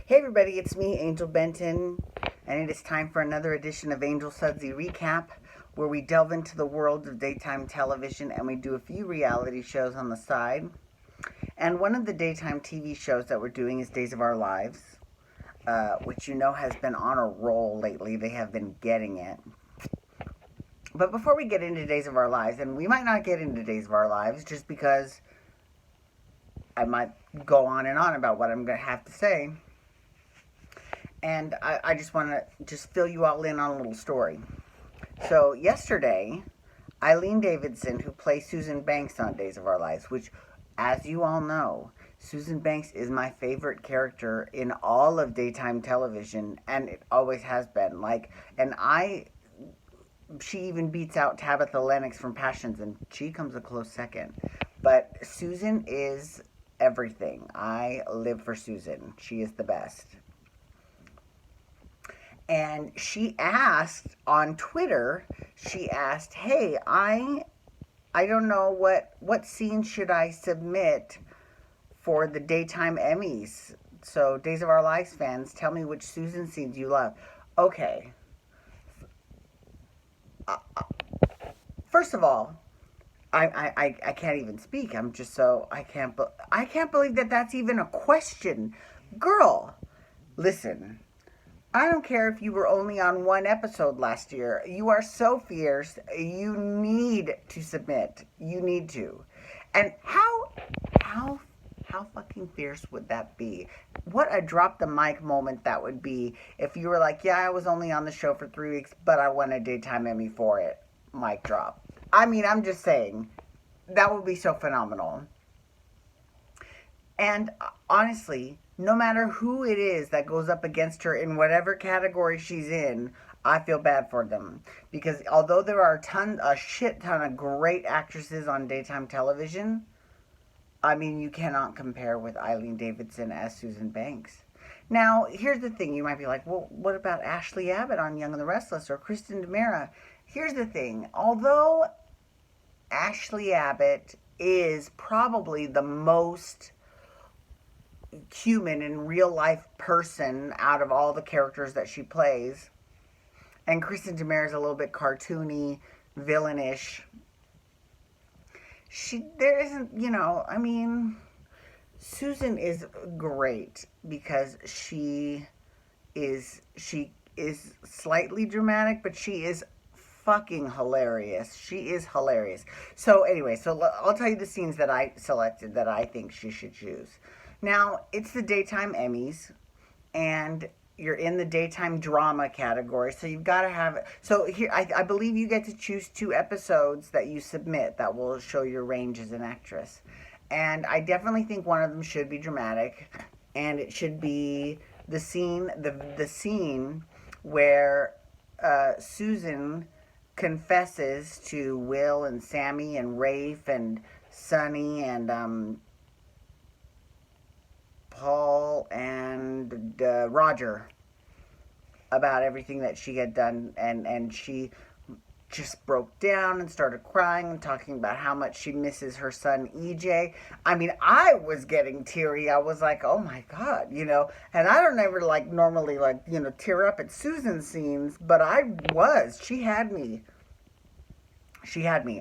Hey everybody, it's me, Angel Benton, and it is time for another edition of Angel Sudsy Recap, where we delve into the world of daytime television and we do a few reality shows on the side. And one of the daytime TV shows that we're doing is Days of Our Lives, which you know has been on a roll lately. They have been getting it. But before we get into Days of Our Lives, and we might not get into Days of Our Lives just because I might go on and on about what I'm going to have to say. And I just want to just fill you all in on a little story. So yesterday, Eileen Davidson, who plays Susan Banks on Days of Our Lives, which, as you all know, Susan Banks is my favorite character in all of daytime television, and it always has been. She even beats out Tabitha Lennox from Passions, and she comes a close second. But Susan is everything. I live for Susan. She is the best. And she asked on Twitter, hey, I don't know what scene should I submit for the daytime Emmys. So Days of Our Lives fans, tell me which Susan scenes you love. Okay. First of all, I can't even speak. I'm just so I can't believe that that's even a question. Girl, listen. I don't care if you were only on one episode last year. You are so fierce. You need to submit. You need to. And how fucking fierce would that be? What a drop the mic moment that would be if you were like, yeah, I was only on the show for 3 weeks, but I won a daytime Emmy for it. Mic drop. I mean, I'm just saying, that would be so phenomenal. And honestly, no matter who it is that goes up against her in whatever category she's in, I feel bad for them. Because although there are a shit ton of great actresses on daytime television, I mean, you cannot compare with Eileen Davidson as Susan Banks. Now, here's the thing. You might be like, well, what about Ashley Abbott on Young and the Restless or Kristen DiMera? Here's the thing. Although Ashley Abbott is probably the most human and real life person out of all the characters that she plays, and Kristen DiMera is a little bit cartoony, villainish. There isn't, I mean, Susan is great because she is slightly dramatic, but she is fucking hilarious. She is hilarious. So anyway, I'll tell you the scenes that I selected that I think she should choose. Now, it's the daytime Emmys, and you're in the daytime drama category, so you've got to have it. So here, I believe you get to choose 2 episodes that you submit that will show your range as an actress. And I definitely think one of them should be dramatic, and it should be the scene where Susan confesses to Will and Sammy and Rafe and Sonny and Paul and Roger about everything that she had done, and she just broke down and started crying and talking about how much she misses her son EJ. I mean, I was getting teary. I was like, oh my God, and I don't ever normally tear up at Susan's scenes, but she had me.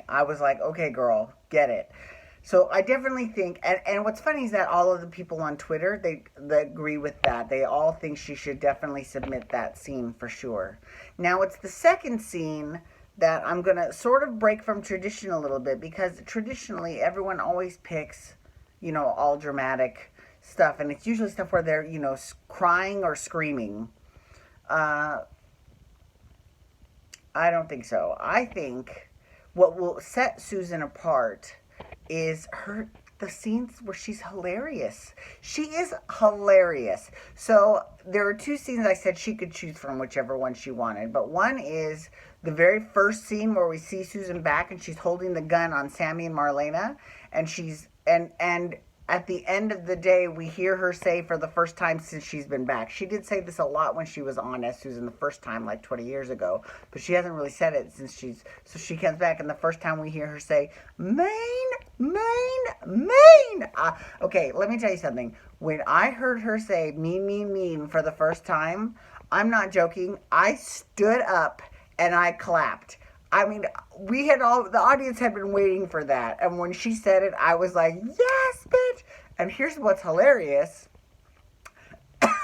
I was like, okay, girl, get it. So I definitely think, and what's funny is that all of the people on Twitter, they agree with that. They all think she should definitely submit that scene for sure. Now, it's the second scene that I'm going to sort of break from tradition a little bit, because traditionally everyone always picks, all dramatic stuff. And it's usually stuff where they're, crying or screaming. I don't think so. I think what will set Susan apart is the scenes where she's hilarious. She is hilarious. So there are 2 scenes I said she could choose from, whichever one she wanted. But one is the very first scene where we see Susan back and she's holding the gun on Sammy and Marlena, and she's and at the end of the day, we hear her say for the first time since she's been back. She did say this a lot when she was on as Susan the first time, like 20 years ago, but she hasn't really said it since so she comes back, and the first time we hear her say, Maine, Maine, Maine. Okay, let me tell you something. When I heard her say mean, mean, mean for the first time, I'm not joking, I stood up and I clapped. I mean, the audience had been waiting for that. And when she said it, I was like, yes, bitch. And here's what's hilarious.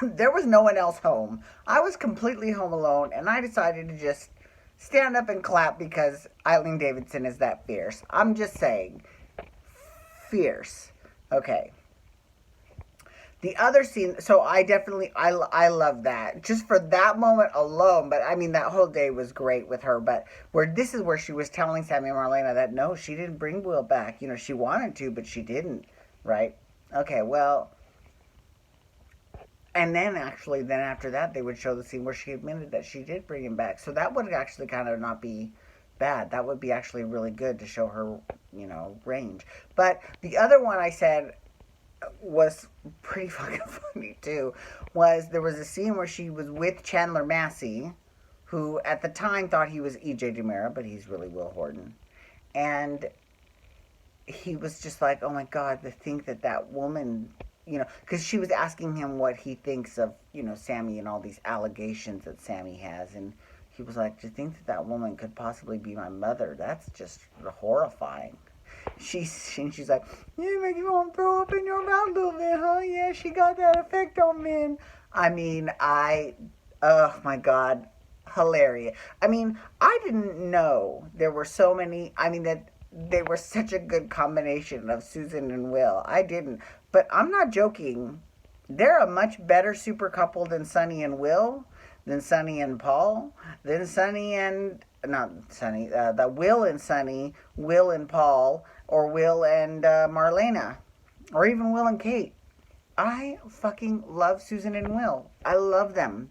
There was no one else home. I was completely home alone, and I decided to just stand up and clap because Eileen Davidson is that fierce. I'm just saying, fierce. Okay. The other scene, so I love that. Just for that moment alone, but I mean, that whole day was great with her, but this is where she was telling Sammy and Marlena that no, she didn't bring Will back. She wanted to, but she didn't, right? Okay, well, and then after that, they would show the scene where she admitted that she did bring him back. So that would actually kind of not be bad. That would be actually really good to show her, range. But the other one I said was pretty fucking funny too, there was a scene where she was with Chandler Massey, who at the time thought he was E.J. DiMera, but he's really Will Horton. And he was just like, oh my God, to think that woman, because she was asking him what he thinks of, Sammy and all these allegations that Sammy has. And he was like, to think that woman could possibly be my mother, that's just horrifying. She's like, yeah, make you want to throw up in your mouth a little bit, huh? Yeah, she got that effect on men. I mean, oh my God, hilarious. I mean, I didn't know there were so many, that they were such a good combination of Susan and Will. I didn't, but I'm not joking. They're a much better super couple than Sonny and Will, than Sonny and Paul, than Sonny and, not Sonny, the Will and Sonny, Will and Paul, or Will and Marlena, or even Will and Kate. I fucking love Susan and Will. I love them.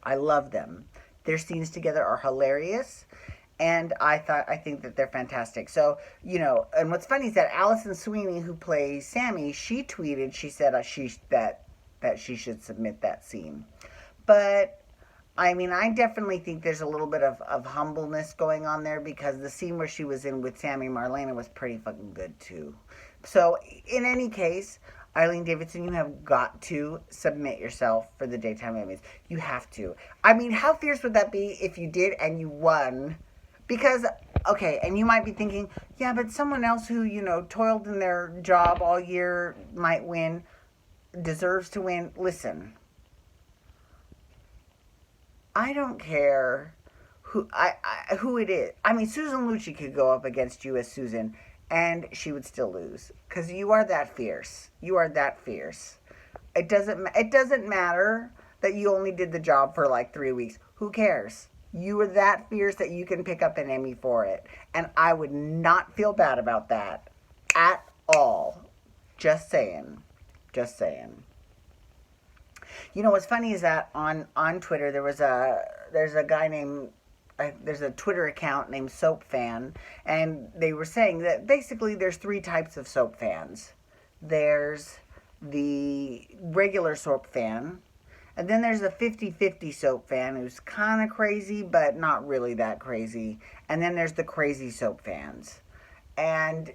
I love them. Their scenes together are hilarious, and I think that they're fantastic. So, and what's funny is that Allison Sweeney, who plays Sammy, she tweeted, she said that she should submit that scene. But I mean, I definitely think there's a little bit of humbleness going on there, because the scene where she was in with Sammy and Marlena was pretty fucking good too. So, in any case, Eileen Davidson, you have got to submit yourself for the Daytime Emmys. You have to. I mean, how fierce would that be if you did and you won? Because, okay, and you might be thinking, yeah, but someone else who, toiled in their job all year might win, deserves to win. Listen, I don't care who it is. I mean, Susan Lucci could go up against you as Susan, and she would still lose, because you are that fierce. You are that fierce. It doesn't matter that you only did the job for like 3 weeks. Who cares? You are that fierce that you can pick up an Emmy for it, and I would not feel bad about that at all. Just saying. Just saying. What's funny is that on Twitter there's a guy named, there's a Twitter account named Soap Fan, and they were saying that basically there's 3 types of soap fans. There's the regular soap fan, and then there's a 50-50 soap fan who's kind of crazy but not really that crazy, and then there's the crazy soap fans. And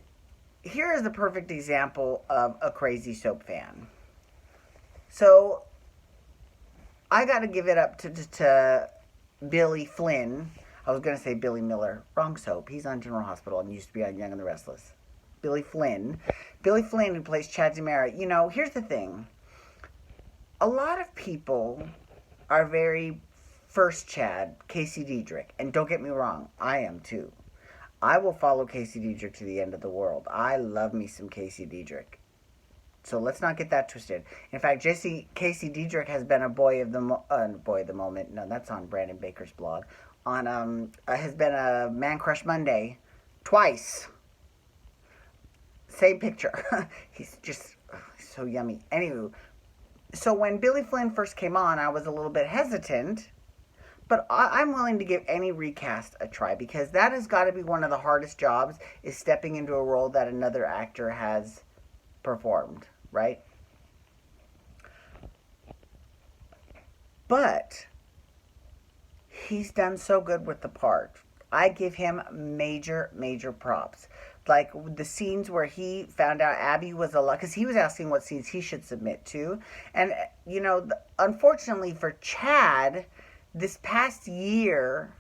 here is the perfect example of a crazy soap fan. So I got to give it up to Billy Flynn. I was going to say Billy Miller. Wrong soap. He's on General Hospital and used to be on Young and the Restless. Billy Flynn. Billy Flynn, who plays Chad DiMera. Here's the thing. A lot of people are very first Chad, Casey Diedrich. And don't get me wrong, I am too. I will follow Casey Diedrich to the end of the world. I love me some Casey Diedrich. So let's not get that twisted. In fact, Casey Diedrich has been a boy of the moment. No, that's on Brandon Baker's blog. Has been a Man Crush Monday twice. Same picture. He's just so yummy. Anywho, so when Billy Flynn first came on, I was a little bit hesitant, but I'm willing to give any recast a try, because that has got to be one of the hardest jobs, is stepping into a role that another actor has performed, right? But he's done so good with the part. I give him major, major props. Like the scenes where he found out Abby was alive, because he was asking what scenes he should submit to. And, unfortunately for Chad, this past year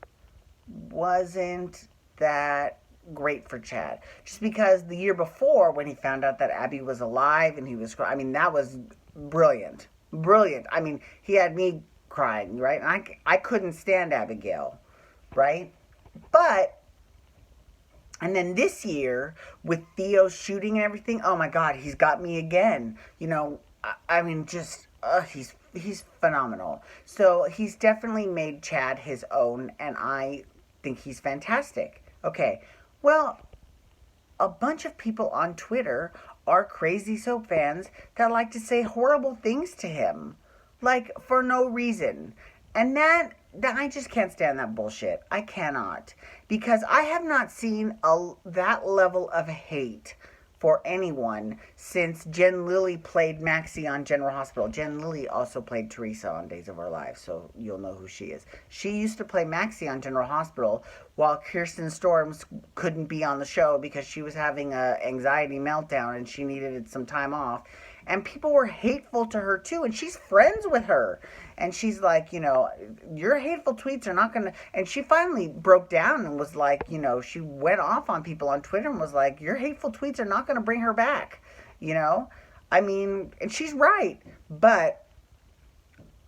wasn't that great for Chad. Just because the year before, when he found out that Abby was alive and he was crying, I mean, that was brilliant. Brilliant. I mean, he had me crying, right? And I couldn't stand Abigail, right? But, and then this year, with Theo shooting and everything, oh my God, he's got me again. I mean, just, he's phenomenal. So he's definitely made Chad his own, and I think he's fantastic. Okay, well, a bunch of people on Twitter are crazy soap fans that like to say horrible things to him, like for no reason. And that I just can't stand that bullshit. I cannot, because I have not seen that level of hate for anyone since Jen Lilly played Maxie on General Hospital. Jen Lilly also played Teresa on Days of Our Lives, so you'll know who she is. She used to play Maxie on General Hospital while Kirsten Storms couldn't be on the show because she was having an anxiety meltdown and she needed some time off. And people were hateful to her too, and she's friends with her. And she's like, your hateful tweets are not going to... And she finally broke down and was like, she went off on people on Twitter and was like, your hateful tweets are not going to bring her back, I mean, and she's right, but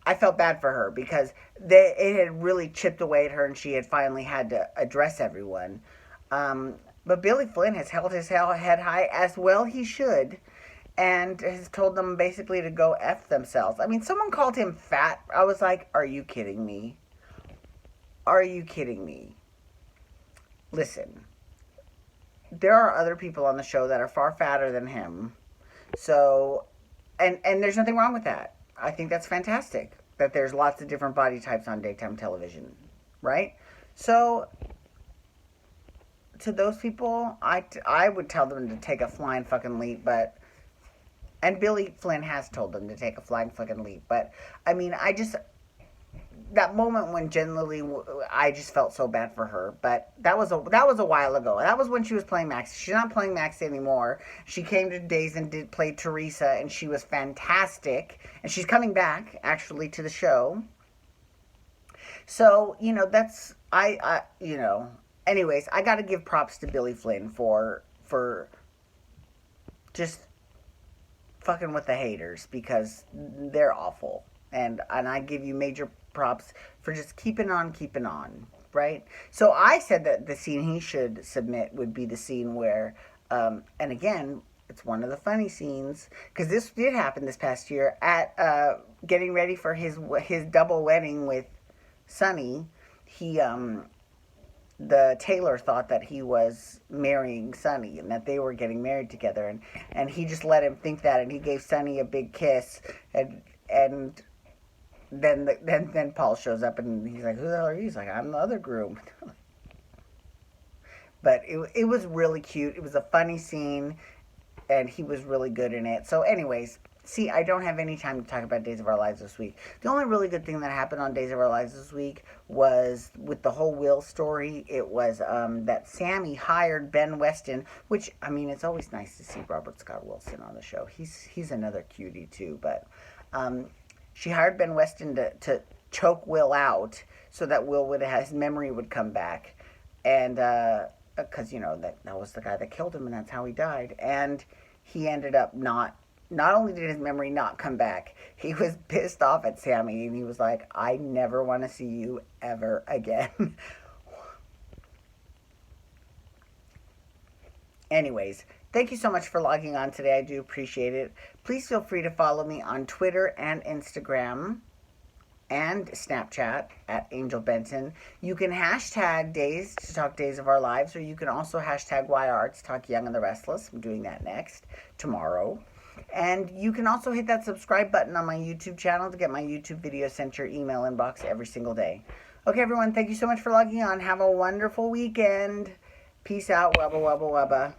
I felt bad for her because it had really chipped away at her and she had finally had to address everyone. But Billy Flynn has held his head high, as well he should, and has told them basically to go F themselves. I mean, someone called him fat. I was like, are you kidding me? Are you kidding me? Listen, there are other people on the show that are far fatter than him. So, and there's nothing wrong with that. I think that's fantastic, that there's lots of different body types on daytime television, right? So, to those people, I would tell them to take a flying fucking leap, but... And Billy Flynn has told them to take a flying fucking leap. But, I mean, that moment when Jen Lilly, I just felt so bad for her. But that was a while ago. That was when she was playing Maxie. She's not playing Maxie anymore. She came to Days and did play Teresa, and she was fantastic. And she's coming back, actually, to the show. So, that's, anyways, I got to give props to Billy Flynn for just fucking with the haters, because they're awful, and I give you major props for just keeping on, right? So I said that the scene he should submit would be the scene where, and again, it's one of the funny scenes, because this did happen this past year at getting ready for his double wedding with Sonny. The tailor thought that he was marrying Sonny and that they were getting married together, and he just let him think that, and he gave Sonny a big kiss, and then Paul shows up and he's like, who the hell are you? He's like, I'm the other groom. But it was really cute. It was a funny scene, and he was really good in it. So anyways, see, I don't have any time to talk about Days of Our Lives this week. The only really good thing that happened on Days of Our Lives this week was with the whole Will story. It was that Sammy hired Ben Weston, which, I mean, it's always nice to see Robert Scott Wilson on the show. He's another cutie too, but she hired Ben Weston to choke Will out so that his memory would come back, and because that was the guy that killed him, and that's how he died. And he ended up not only did his memory not come back, he was pissed off at Sammy, and he was like, I never want to see you ever again. Anyways, thank you so much for logging on today. I do appreciate it. Please feel free to follow me on Twitter and Instagram and Snapchat at Angel Benton. You can hashtag Days to talk Days of Our Lives, or you can also hashtag YR to talk Young and the Restless. I'm doing that tomorrow. And you can also hit that subscribe button on my YouTube channel to get my YouTube videos sent to your email inbox every single day. Okay, everyone, thank you so much for logging on. Have a wonderful weekend. Peace out. Wubba, wubba, wubba.